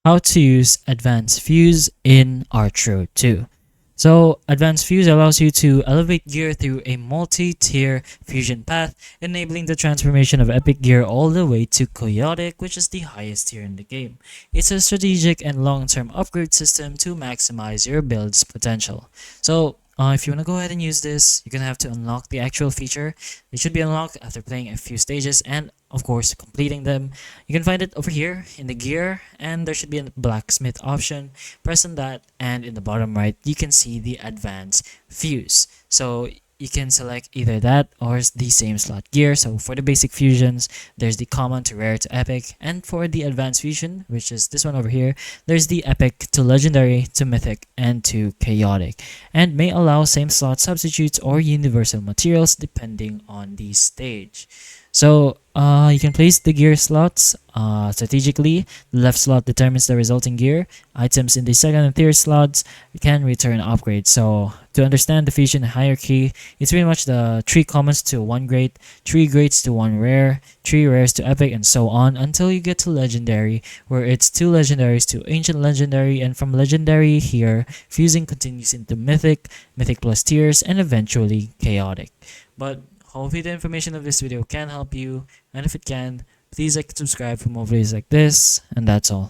how to use Advanced Fuse in Archero 2. So, Advanced Fuse allows you to elevate gear through a multi-tier fusion path, enabling the transformation of epic gear all the way to chaotic, which is the highest tier in the game. It's a strategic and long-term upgrade system to maximize your build's potential. So, if you want to go ahead and use this, you're going to have to unlock the actual feature. It should be unlocked after playing a few stages and, of course, completing them. You can find it over here in the gear, and there should be a blacksmith option. Press on that, and in the bottom right, you can see the advanced fuse. So you can select either that or the same slot gear. So for the basic fusions, there's the common to rare to epic, and for the advanced fusion, which is this one over here, there's the epic to legendary to mythic and to chaotic, and may allow same slot substitutes or universal materials depending on the stage. So you can place the gear slots strategically. The left slot determines the resulting gear. Items in the second and third slots can return upgrades. So to understand the fusion hierarchy, it's pretty much the 3 commons to 1 great, 3 greats to 1 rare, 3 rares to epic, and so on until you get to legendary, where it's 2 legendaries to ancient legendary, and from legendary here, fusing continues into mythic, mythic plus tiers, and eventually chaotic. But hopefully the information of this video can help you, and if it can, please like and subscribe for more videos like this, and that's all.